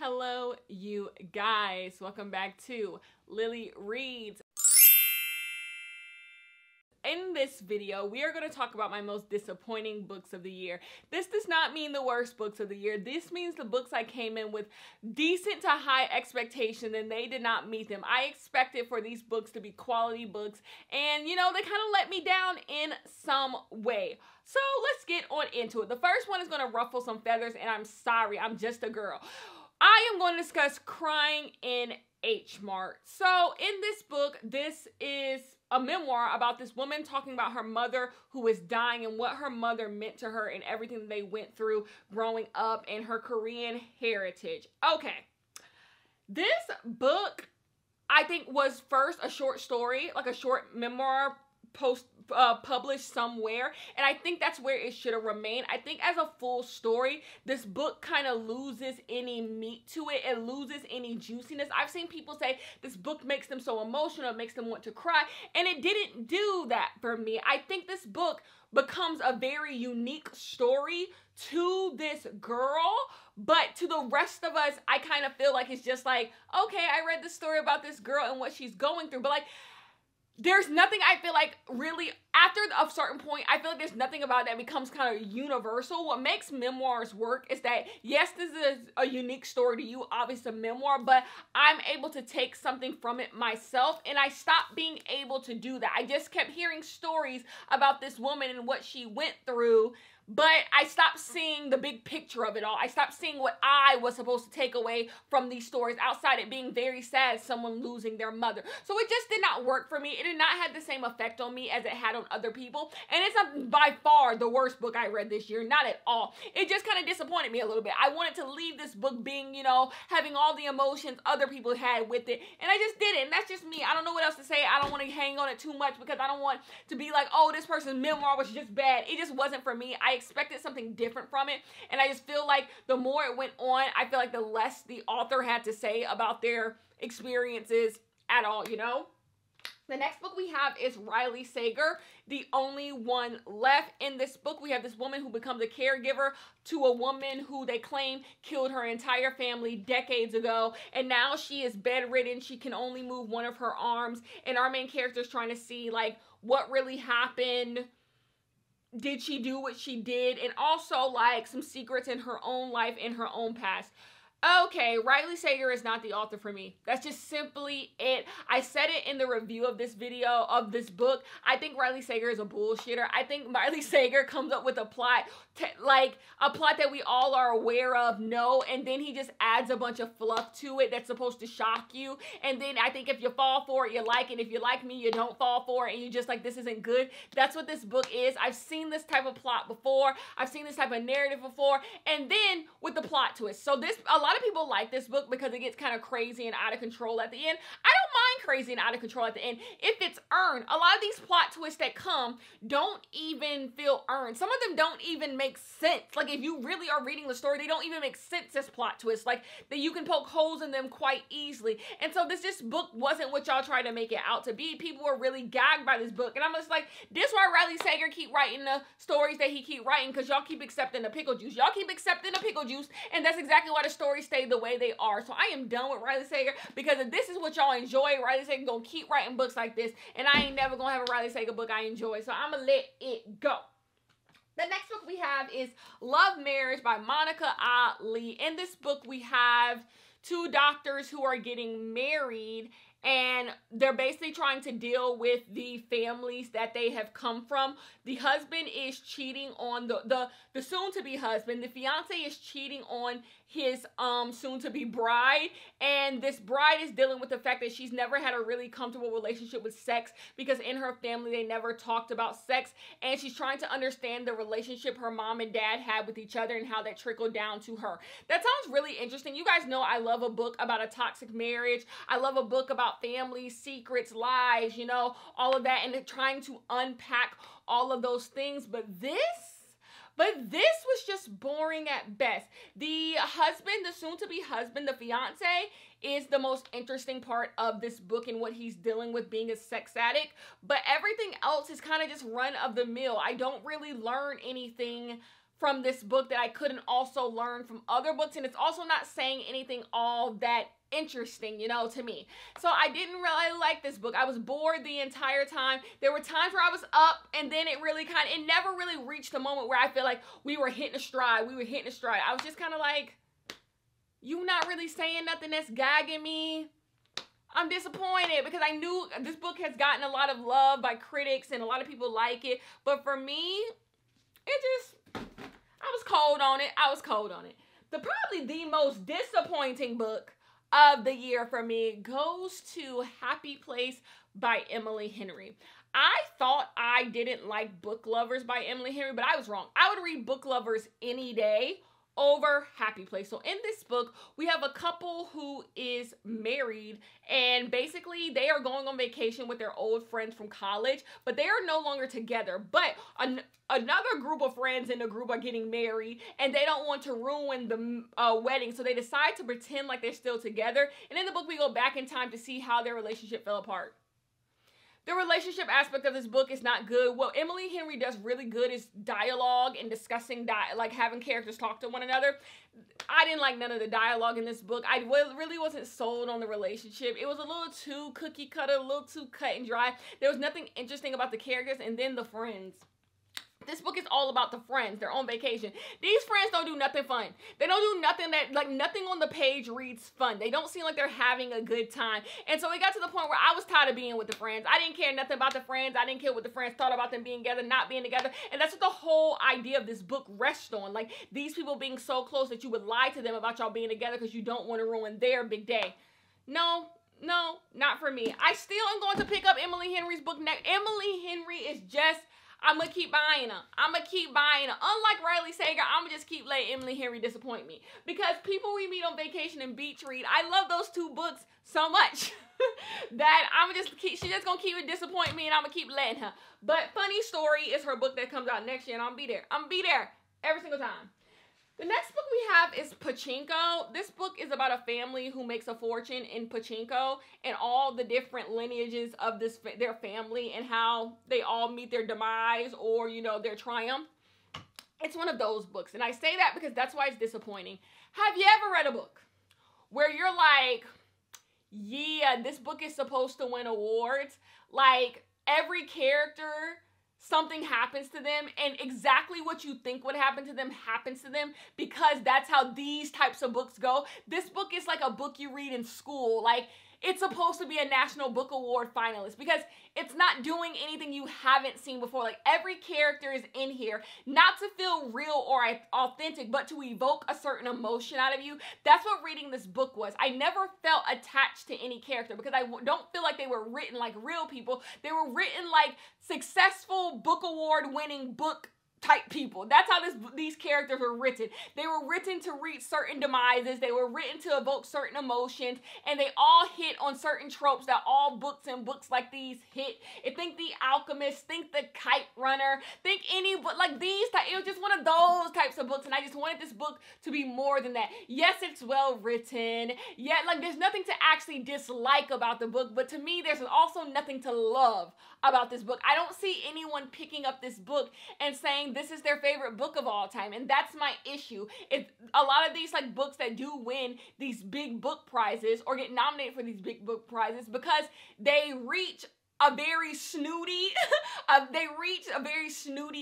Hello, you guys. Welcome back to Lily Reads. In this video, we are going to talk about my most disappointing books of the year. This does not mean the worst books of the year. This means the books I came in with decent to high expectation and they did not meet them. I expected for these books to be quality books and, you know, they kind of let me down in some way. So let's get on into it. The first one is going to ruffle some feathers and I'm sorry, I'm just a girl. I am going to discuss Crying in Hmart. So in this book, this is a memoir about this woman talking about her mother who is dying and what her mother meant to her and everything that they went through growing up and her Korean heritage. Okay, this book I think was first a short story, like a short memoir published somewhere, and I think that's where it should have remained. I think as a full story, this book kind of loses any meat to it. It loses any juiciness. I've seen people say this book makes them so emotional, it makes them want to cry, and it didn't do that for me. I think this book becomes a very unique story to this girl, but to the rest of us, I kind of feel like it's just like, okay, I read the story about this girl and what she's going through, but like, there's nothing I feel like really, after a certain point, I feel like there's nothing about that becomes kind of universal. What makes memoirs work is that, yes, this is a unique story to you, obviously a memoir, but I'm able to take something from it myself, and I stopped being able to do that. I just kept hearing stories about this woman and what she went through, but I stopped seeing the big picture of it all. I stopped seeing what I was supposed to take away from these stories outside it being very sad, someone losing their mother. So it just did not work for me. It did not have the same effect on me as it had on other people. And it's not by far the worst book I read this year. Not at all. It just kind of disappointed me a little bit. I wanted to leave this book being, you know, having all the emotions other people had with it. And I just didn't. And that's just me. I don't know what else to say. I don't want to hang on it too much because I don't want to be like, oh, this person's memoir was just bad. It just wasn't for me. I expected something different from it, and I just feel like the more it went on, I feel like the less the author had to say about their experiences at all, you know? The next book we have is Riley Sager, The Only One Left. In this book, we have this woman who becomes a caregiver to a woman who they claim killed her entire family decades ago, and now she is bedridden. She can only move one of her arms, and our main character is trying to see, like, what really happened. Did she do what she did? And also, like, some secrets in her own life, in her own past. Okay, Riley Sager is not the author for me. That's just simply it. I said it in the review of this video, of this book. I think Riley Sager is a bullshitter. I think Riley Sager comes up with a plot, like a plot that we all are aware of, and then he just adds a bunch of fluff to it that's supposed to shock you. And then I think if you fall for it, you like it. If you like me, you don't fall for it, and you just like, this isn't good. That's what this book is. I've seen this type of plot before. I've seen this type of narrative before. And then with the plot twist. So this, a lot of people like this book because it gets kind of crazy and out of control at the end. I don't mind crazy and out of control at the end if it's earned. A lot of these plot twists that come don't even feel earned. Some of them don't even make sense. Like, if you really are reading the story, they don't even make sense as plot twists. Like, that you can poke holes in them quite easily. And so this book wasn't what y'all tried to make it out to be. People were really gagged by this book. And I'm just like, this is why Riley Sager keep writing the stories that he keep writing, because y'all keep accepting the pickle juice. Y'all keep accepting the pickle juice, and that's exactly why the stories stay the way they are. So I am done with Riley Sager, because if this is what y'all enjoy, Riley Sager gonna keep writing books like this, and I ain't never gonna have a Riley Sager book I enjoy. So I'm gonna let it go. The next book we have is Love Marriage by Monica Ali. In this book, we have two doctors who are getting married, and they're basically trying to deal with the families that they have come from. The husband is cheating on the soon-to-be husband. The fiance is cheating on his soon-to-be bride, and this bride is dealing with the fact that she's never had a really comfortable relationship with sex because in her family they never talked about sex, and she's trying to understand the relationship her mom and dad had with each other and how that trickled down to her. That sounds really interesting. You guys know I love a book about a toxic marriage. I love a book about families, secrets, lies, you know, all of that, and trying to unpack all of those things. But this was just boring at best. The husband, the soon-to-be husband, the fiance, is the most interesting part of this book and what he's dealing with being a sex addict. But everything else is kind of just run of the mill. I don't really learn anything from this book that I couldn't also learn from other books, and it's also not saying anything all that interesting, you know, to me. So I didn't really like this book. I was bored the entire time. There were times where I was up, and then it never really reached a moment where I feel like we were hitting a stride. I was just kind of like, you not really saying nothing that's gagging me. I'm disappointed because I knew this book has gotten a lot of love by critics and a lot of people like it. But for me, I was cold on it. Probably the most disappointing book of the year for me goes to Happy Place by Emily Henry. I thought I didn't like Book Lovers by Emily Henry, but I was wrong. I would read Book Lovers any day over Happy Place. So in this book, we have a couple who is married, and basically they are going on vacation with their old friends from college, but they are no longer together. But another group of friends in the group are getting married, and they don't want to ruin the wedding, so they decide to pretend like they're still together. And in the book, we go back in time to see how their relationship fell apart. The relationship aspect of this book is not good. What Emily Henry does really good is dialogue and discussing, like having characters talk to one another. I didn't like none of the dialogue in this book. I really wasn't sold on the relationship. It was a little too cookie cutter, a little too cut and dry. There was nothing interesting about the characters, and then the friends. This book is all about the friends. They're on vacation. These friends don't do nothing fun. They don't do nothing nothing on the page reads fun. They don't seem like they're having a good time. And so it got to the point where I was tired of being with the friends. I didn't care nothing about the friends. I didn't care what the friends thought about them being together, not being together. And that's what the whole idea of this book rests on. Like, these people being so close that you would lie to them about y'all being together because you don't want to ruin their big day. No, not for me. I still am going to pick up Emily Henry's book next. Emily Henry is just... I'm going to keep buying her. Unlike Riley Sager, I'm going to just keep letting Emily Henry disappoint me. Because People We Meet on Vacation and Beach Read, I love those two books so much that she's just going to keep disappointing me, and I'm going to keep letting her. But Funny Story is her book that comes out next year, and I'm going to be there every single time. The next book we have is Pachinko. This book is about a family who makes a fortune in Pachinko and all the different lineages of their family and how they all meet their demise or, you know, their triumph. It's one of those books. And I say that because that's why it's disappointing. Have you ever read a book where you're like, yeah, this book is supposed to win awards? Like, every character... something happens to them, and exactly what you think would happen to them happens to them, because that's how these types of books go. This book is like a book you read in school. Like, it's supposed to be a National Book Award finalist because it's not doing anything you haven't seen before. Like, every character is in here not to feel real or authentic, but to evoke a certain emotion out of you. That's what reading this book was. I never felt attached to any character because I don't feel like they were written like real people. They were written like successful book award winning book type people. That's how these characters were written. They were written to reach certain demises. They were written to evoke certain emotions, and they all hit on certain tropes that all books and books like these hit. Think The Alchemist, think The Kite Runner, think any book like these. It was just one of those types of books, and I just wanted this book to be more than that. Yes, it's well written. Yeah, like there's nothing to actually dislike about the book, but to me, there's also nothing to love about this book. I don't see anyone picking up this book and saying this is their favorite book of all time, and that's my issue. It's a lot of these like books that do win these big book prizes or get nominated for these big book prizes because they reach a very snooty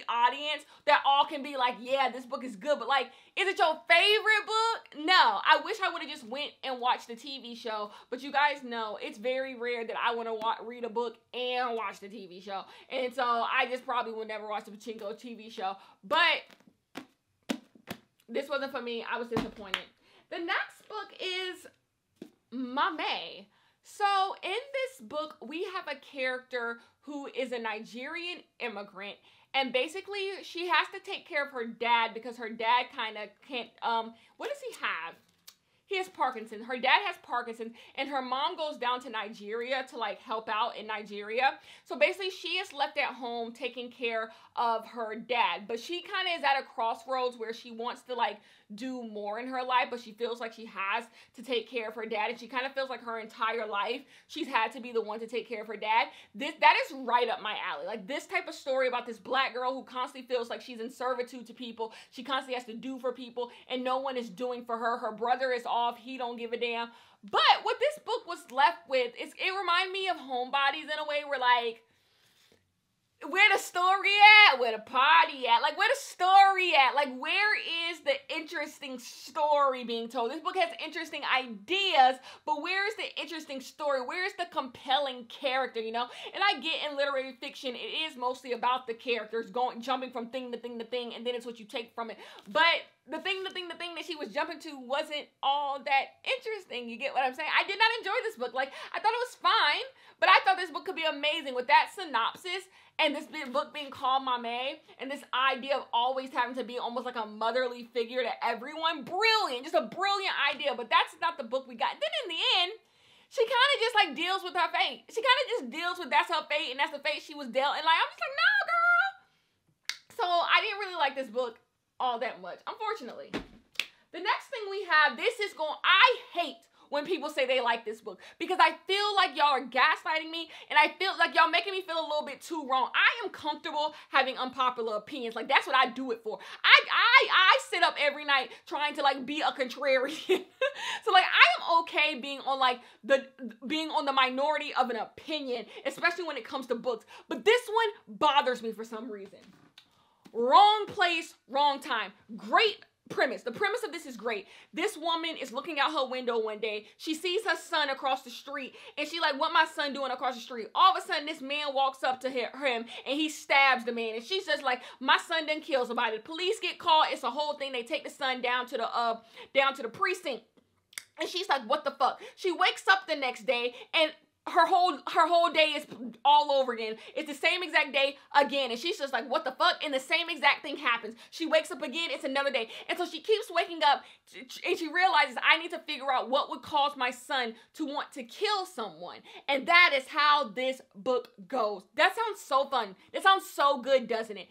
audience that all can be like, yeah, this book is good, but like, is it your favorite book? No. I wish I would have just went and watched the TV show, but you guys know it's very rare that I want to read a book and watch the TV show, and so I just probably will never watch the Pachinko TV show, but this wasn't for me. I was disappointed. The next book is Mame. So in this book, we have a character who is a Nigerian immigrant, and basically she has to take care of her dad because her dad kind of can't, what does he have? he has Parkinson's. Her dad has Parkinson's, and her mom goes down to Nigeria to like help out in Nigeria. So basically she is left at home taking care of her dad, but she kind of is at a crossroads where she wants to like do more in her life, but she feels like she has to take care of her dad, and she kind of feels like her entire life she's had to be the one to take care of her dad. That is right up my alley. Like this type of story about this black girl who constantly feels like she's in servitude to people. She constantly has to do for people, and no one is doing for her. Her brother is off. He don't give a damn. But what this book was left with is, it reminded me of Homebodies in a way where like, where the story at? Where the party at? Like, where the story at? Like, where is the interesting story being told? This book has interesting ideas, but where is the interesting story? Where is the compelling character, you know? And I get in literary fiction, it is mostly about the characters jumping from thing to thing to thing, and then it's what you take from it. But the thing that she was jumping to wasn't all that interesting. You get what I'm saying? I did not enjoy this book. Like, I thought it was fine, but I thought this book could be amazing with that synopsis and this book being called Mame, and this idea of always having to be almost like a motherly figure to everyone. Brilliant. Just a brilliant idea, but that's not the book we got. Then in the end, she kind of just like deals with her fate. She kind of just deals with that's her fate and that's the fate she was dealt. And like, I'm just like, no, girl. So I didn't really like this book all that much, unfortunately. The next thing we have, I hate when people say they like this book, because I feel like y'all are gaslighting me, and I feel like y'all making me feel a little bit too wrong. I am comfortable having unpopular opinions. Like, that's what I do it for. I sit up every night trying to like be a contrarian. So like, I am okay being on the minority of an opinion, especially when it comes to books. But this one bothers me for some reason. Wrong place, wrong time. Great premise. The premise of this is great. This woman is looking out her window one day. She sees her son across the street, and she like, what my son doing across the street? All of a sudden, this man walks up to him, and he stabs the man, and she's just like, my son done killed somebody. The police get called. It's a whole thing. They take the son down to the precinct, and she's like, what the fuck? She wakes up the next day, and her whole day is all over again. It's the same exact day again. And she's just like, what the fuck? And the same exact thing happens. She wakes up again. It's another day. And so she keeps waking up, and she realizes, I need to figure out what would cause my son to want to kill someone. And that is how this book goes. That sounds so fun. It sounds so good, doesn't it?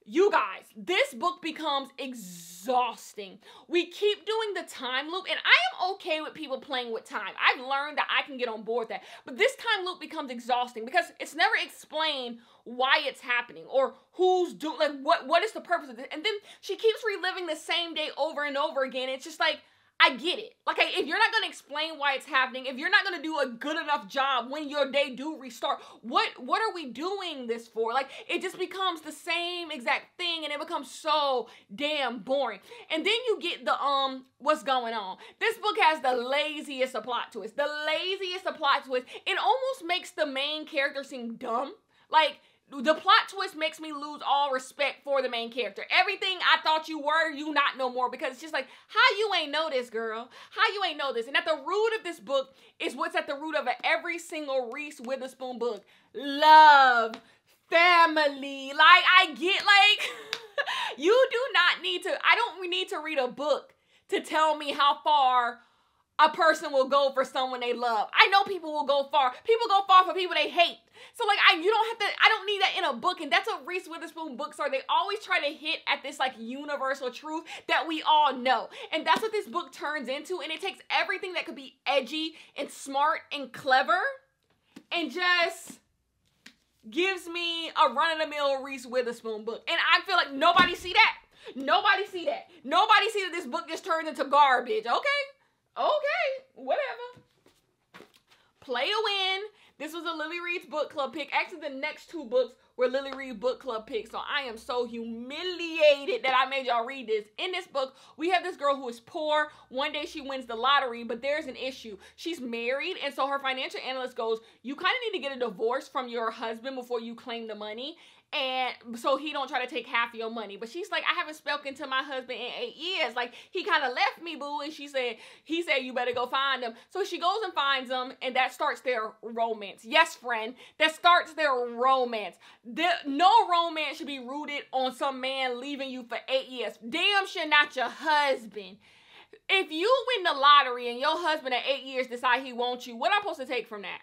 You guys, this book becomes exhausting. We keep doing the time loop, and I am okay with people playing with time. I've learned that I can get on board with that. But this time loop becomes exhausting because it's never explained why it's happening or who's doing, like, what is the purpose of this. And then she keeps reliving the same day over and over again. It's just like, I get it. Like, if you're not going to explain why it's happening, if you're not going to do a good enough job when your day do restart, what are we doing this for? Like, it just becomes the same exact thing, and it becomes so damn boring. And then you get the, what's going on? This book has the laziest of plot twists. The laziest of plot twists. It almost makes the main character seem dumb. Like, the plot twist makes me lose all respect for the main character. Everything I thought you were, you not no more, because it's just like, how you ain't know this, girl? How you ain't know this? And at the root of this book is what's at the root of every single Reese Witherspoon book. Love. Family. Like, I get, like, you do not need to, I don't need to read a book to tell me how far a person will go for someone they love. I know people will go far. People go far for people they hate. So like, I don't need that in a book. And that's what Reese Witherspoon books are. They always try to hit at this like universal truth that we all know. And that's what this book turns into. And it takes everything that could be edgy and smart and clever and just gives me a run-of-the-mill Reese Witherspoon book. And I feel like nobody see that. Nobody see that. Nobody see that this book just turns into garbage. Okay, whatever. Play to win. This was a Lily Reed's book club pick. Actually, the next two books were Lily Reed book club picks. So I am so humiliated that I made y'all read this. In this book, we have this girl who is poor. One day she wins the lottery, but there's an issue. She's married, and so her financial analyst goes, you kind of need to get a divorce from your husband before you claim the money. And so he don't try to take half of your money. But she's like, I haven't spoken to my husband in 8 years. Like, he kind of left me, boo. And he said, you better go find him. So she goes and finds him, and that starts their romance. Yes, friend, that starts their romance. No romance should be rooted on some man leaving you for 8 years. Damn sure not your husband. If you win the lottery and your husband at 8 years decide he wants you, what am I supposed to take from that?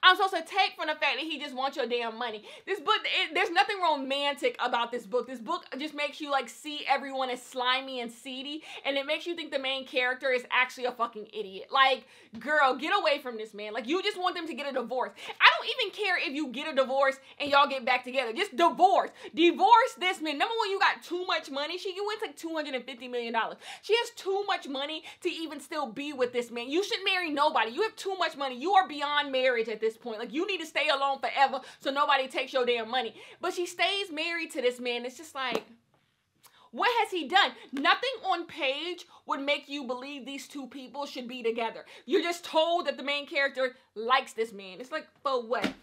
I'm supposed to take from the fact that he just wants your damn money. This book, there's nothing romantic about this book. This book just makes you like see everyone as slimy and seedy, and it makes you think the main character is actually a fucking idiot. Like, girl, get away from this man. Like, you just want them to get a divorce. I don't even care if you get a divorce and y'all get back together. Just divorce. Divorce this man. Number one, you got too much money. You wins like $250 million. She has too much money to even still be with this man. You should marry nobody. You have too much money. You are beyond marriage at this point. Like, you need to stay alone forever so nobody takes your damn money. But she stays married to this man. It's just like, what has he done? Nothing on page would make you believe these two people should be together. You're just told that the main character likes this man. It's like, for what?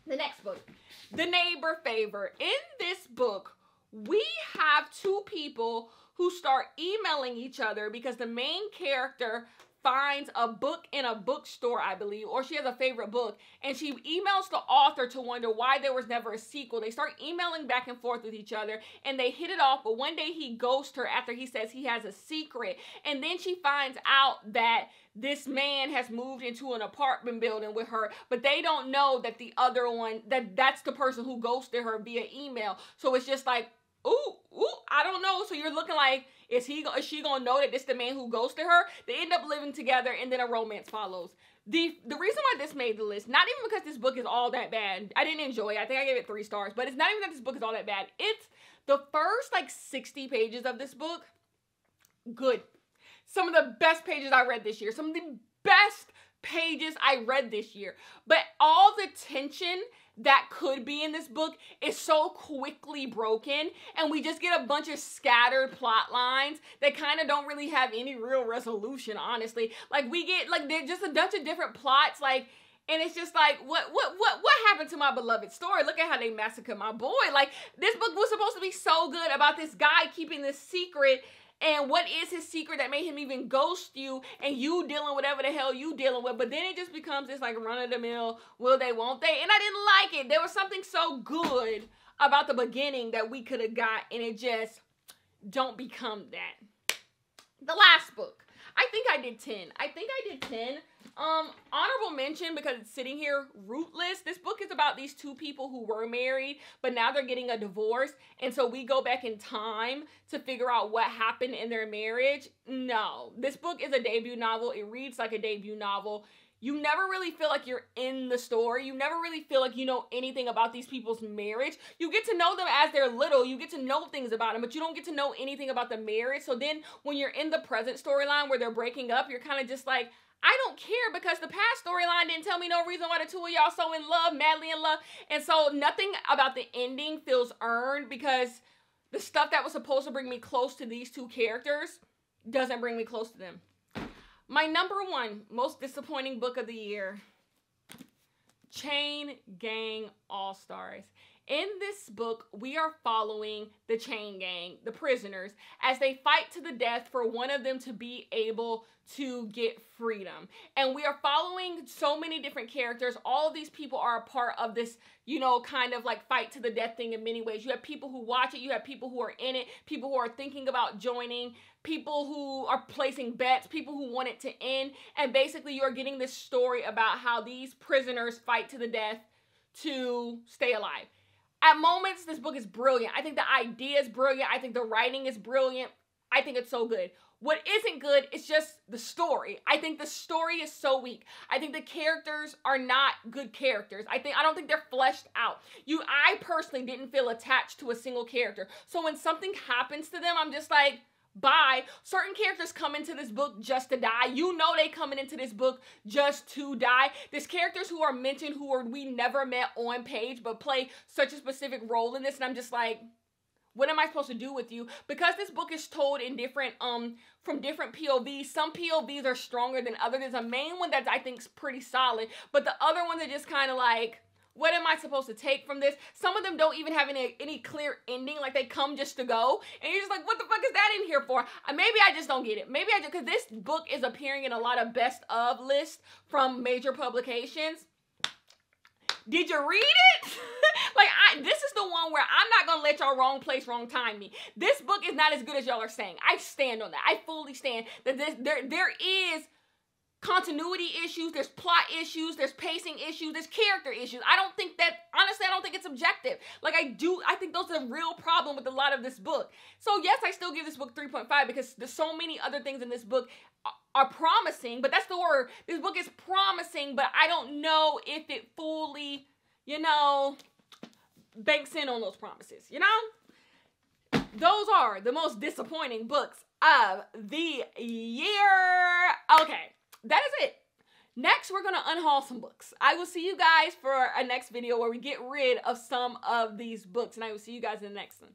The next book, The Neighbor Favor. In this book, we have two people who start emailing each other because the main character finds a book in a bookstore, I believe, or she has a favorite book, and she emails the author to wonder why there was never a sequel. They start emailing back and forth with each other, and they hit it off, but one day he ghosts her after he says he has a secret, and then she finds out that this man has moved into an apartment building with her, but they don't know that the other one, that's the person who ghosted her via email. So it's just like, ooh, I don't know. So you're looking like, is she gonna know that this is the man who ghosted her? They end up living together, and then a romance follows. The reason why this made the list, not even because this book is all that bad. I didn't enjoy it. I think I gave it 3 stars, but it's not even that this book is all that bad. It's the first like 60 pages of this book. Good. Some of the best pages I read this year. Some of the best pages I read this year. But all the tension that could be in this book is so quickly broken, and we just get a bunch of scattered plot lines that kind of don't really have any real resolution, honestly. Like, we get, like, they're just a bunch of different plots, like, and it's just like, what happened to my beloved story? Look at how they massacred my boy. Like, this book was supposed to be so good about this guy keeping this secret. And what is his secret that made him even ghost you, and you dealing whatever the hell you dealing with? But then it just becomes this like run-of-the-mill, will they, won't they? And I didn't like it. There was something so good about the beginning that we could have got, and it just don't become that. The last book. I think I did 10. Honorable mention, because it's sitting here, Rootless. This book is about these two people who were married, but now they're getting a divorce. And so we go back in time to figure out what happened in their marriage. No, this book is a debut novel. It reads like a debut novel. You never really feel like you're in the story. You never really feel like you know anything about these people's marriage. You get to know them as they're little. You get to know things about them, but you don't get to know anything about the marriage. So then when you're in the present storyline where they're breaking up, you're kind of just like, I don't care, because the past storyline didn't tell me no reason why the two of y'all so in love, madly in love. And so nothing about the ending feels earned, because the stuff that was supposed to bring me close to these two characters doesn't bring me close to them. My number 1 most disappointing book of the year, Chain Gang All-Stars. In this book, we are following the Chain Gang, the prisoners, as they fight to the death for one of them to be able to get freedom. And we are following so many different characters. All of these people are a part of this, you know, kind of like fight to the death thing in many ways. You have people who watch it. You have people who are in it. People who are thinking about joining. People who are placing bets. People who want it to end. And basically, you're getting this story about how these prisoners fight to the death to stay alive. At moments, this book is brilliant. I think the idea is brilliant. I think the writing is brilliant. I think it's so good. What isn't good is just the story. I think the story is so weak. I think the characters are not good characters. I don't think they're fleshed out. I personally didn't feel attached to a single character. So when something happens to them, I'm just like, bye. Certain characters come into this book just to die. You know they coming into this book just to die. There's characters who are mentioned we never met on page, but play such a specific role in this, and I'm just like, what am I supposed to do with you? Because this book is told in different, from different POVs. Some POVs are stronger than others. There's a main one that I think is pretty solid, but the other ones are just kind of like, what am I supposed to take from this? Some of them don't even have any clear ending. Like, they come just to go. And you're just like, what the fuck is that in here for? Maybe I just don't get it. Maybe because this book is appearing in a lot of best of lists from major publications. Did you read it? Like, This is the one where I'm not gonna let y'all wrong place, wrong time me. This book is not as good as y'all are saying. I stand on that. I fully stand that there is continuity issues, there's plot issues, there's pacing issues, there's character issues. I don't think that, honestly, I don't think it's objective. Like I think those are a real problem with a lot of this book. So yes, I still give this book 3.5 because there's so many other things in this book are promising, but that's the word. This book is promising, but I don't know if it fully, banks in on those promises, Those are the most disappointing books of the year. Okay. That is it. Next, we're going to unhaul some books. I will see you guys for a next video where we get rid of some of these books, and I will see you guys in the next one.